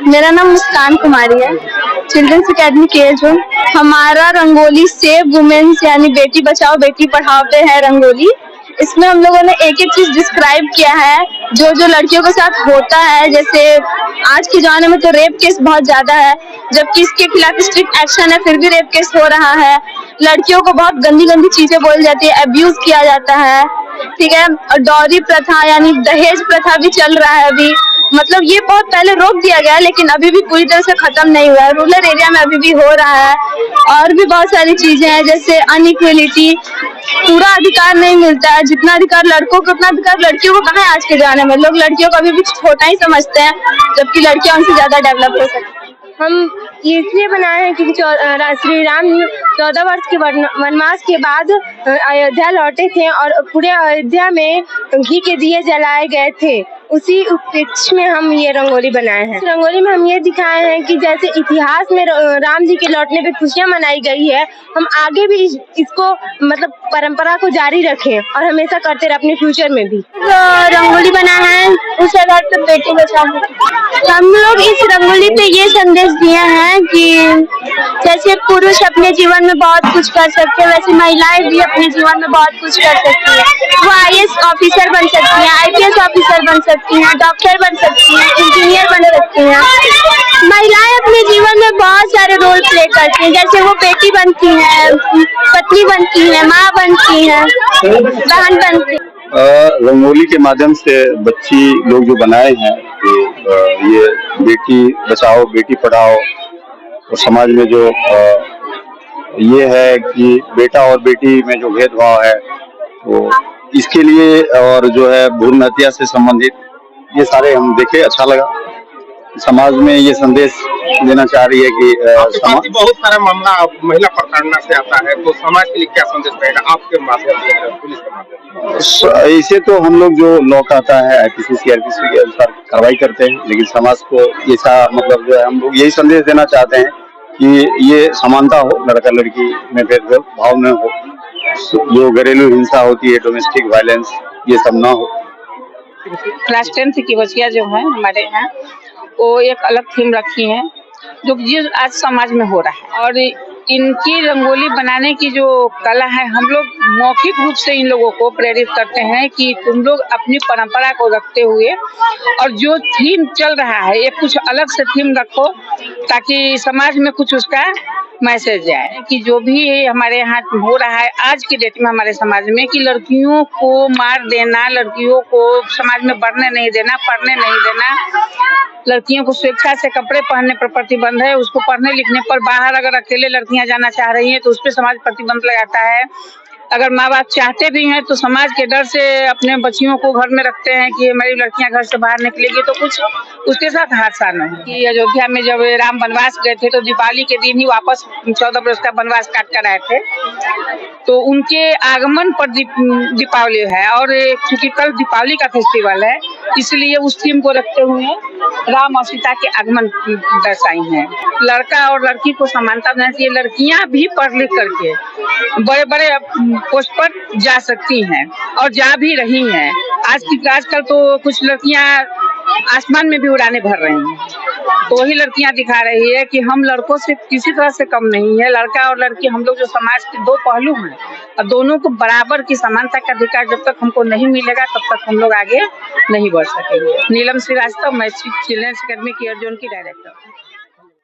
मेरा नाम मुस्कान कुमारी है। Children's academy care zone. हमारा रंगोली सेव वुमेन्स यानी बेटी बचाओ बेटी पढ़ाओ पे है रंगोली। इसमें हम लोगों ने एक एक चीज डिस्क्राइब किया है जो जो लड़कियों के साथ होता है। जैसे आज के जमाने में तो रेप केस बहुत ज्यादा है, जबकि इसके खिलाफ स्ट्रिक्ट एक्शन है, फिर भी रेप केस हो रहा है। लड़कियों को बहुत गंदी गंदी चीजें बोली जाती है, अब्यूज किया जाता है, ठीक है। और डॉरी प्रथा यानी दहेज प्रथा भी चल रहा है अभी। मतलब ये बहुत पहले रोक दिया गया लेकिन अभी भी पूरी तरह से खत्म नहीं हुआ है। रूरल एरिया में अभी भी हो रहा है। और भी बहुत सारी चीजें हैं जैसे अनइक्वलिटी, पूरा अधिकार नहीं मिलता है। जितना अधिकार लड़कों को उतना अधिकार लड़कियों को कहाँ है। आज के जमाने में लोग लड़कियों को अभी भी छोटा ही समझते हैं, जबकि लड़कियां उनसे ज्यादा डेवलप हो सकती हैं। हम इसलिए बनाए हैं क्योंकि श्री राम 14 वर्ष के वनवास के बाद अयोध्या लौटे थे और पूरे अयोध्या में घी के दिए जलाए गए थे। उसी उपलक्ष्य में हम ये रंगोली बनाए हैं। रंगोली में हम ये दिखाए हैं कि जैसे इतिहास में राम जी के लौटने पे खुशियां मनाई गई है, हम आगे भी इसको मतलब परंपरा को जारी रखें और हमेशा करते रहे अपने फ्यूचर में भी। रंगोली बना है उस आधार पर बेटी बचाओ। हम लोग इस रंगोली पे ये संदेश दिए हैं कि जैसे पुरुष अपने जीवन में बहुत कुछ कर सकते हैं, वैसे महिलाएं भी अपने जीवन में बहुत कुछ कर सकती है। वो IAS ऑफिसर बन सकती हैं, IPS ऑफिसर बन सकती हैं, डॉक्टर बन सकती हैं, इंजीनियर बन सकती हैं। महिलाएं अपने जीवन में बहुत सारे रोल प्ले करती हैं, जैसे वो बेटी बनती हैं, पत्नी बनती हैं, माँ बनती हैं, बहन बनती हैं। रंगोली के माध्यम से बच्ची लोग जो बनाए हैं ये बेटी बचाओ बेटी पढ़ाओ और समाज में जो ये है कि बेटा और बेटी में जो भेदभाव है तो इसके लिए और जो है भ्रूण हत्या से संबंधित ये सारे हम देखे, अच्छा लगा। समाज में ये संदेश देना चाह रही है कि बहुत सारा मामला महिला प्रताड़ना से आता है, तो समाज के लिए क्या संदेश रहेगा आपके माध्यम से, पुलिस के माध्यम से? ऐसे तो हम लोग जो लॉ कहता है IPC CRPC के अनुसार कार्रवाई करते हैं, लेकिन समाज को ऐसा मतलब जो है हम लोग यही संदेश देना चाहते हैं कि ये समानता हो, लड़का लड़की में भेदभाव न हो, जो घरेलू हिंसा होती है, डोमेस्टिक वायलेंस, ये सब ना हो। क्लास 10 की बच्चियां जो है हमारे यहाँ वो एक अलग थीम रखी है जो आज समाज में हो रहा है। और इनकी रंगोली बनाने की जो कला है, हम लोग मौखिक रूप से इन लोगों को प्रेरित करते हैं कि तुम लोग अपनी परंपरा को रखते हुए और जो थीम चल रहा है ये कुछ अलग से थीम रखो ताकि समाज में कुछ उसका मैसेज जाए कि जो भी हमारे यहाँ हो रहा है आज की डेट में हमारे समाज में कि लड़कियों को मार देना, लड़कियों को समाज में बढ़ने नहीं देना, पढ़ने नहीं देना, लड़कियों को स्वेच्छा से कपड़े पहनने पर प्रतिबंध है, उसको पढ़ने लिखने पर बाहर अगर अकेले लड़कियां जाना चाह रही हैं तो उस पर समाज प्रतिबंध लगाता है। अगर माँ बाप चाहते भी हैं तो समाज के डर से अपने बच्चियों को घर में रखते हैं कि हमारी लड़कियां घर से बाहर निकलेगी तो कुछ उसके साथ हादसा न हो। कि अयोध्या में जब राम वनवास गए थे तो दीपावली के दिन ही वापस 14 वर्ष का वनवास काट कर आए थे, तो उनके आगमन पर दीपावली है और क्योंकि कल दीपावली का फेस्टिवल है इसलिए उस थीम को रखते हुए राम और सीता के आगमन दर्शाई है। लड़का और लड़की को समानता देना चाहिए। लड़कियां भी पढ़ लिख करके बड़े बड़े पोस्ट पर जा सकती हैं और जा भी रही हैं। आजकल तो कुछ लड़कियां आसमान में भी उड़ाने भर रही हैं, तो वही लड़कियां दिखा रही है कि हम लड़कों से किसी तरह से कम नहीं है। लड़का और लड़की हम लोग जो समाज के दो पहलू हैं और दोनों को बराबर की समानता का अधिकार जब तक हमको नहीं मिलेगा तब तक हम लोग आगे नहीं बढ़ सकेंगे। नीलम श्रीवास्तव, मैं चिल्ड्रंस अकेडमी केयर जोन की डायरेक्टर।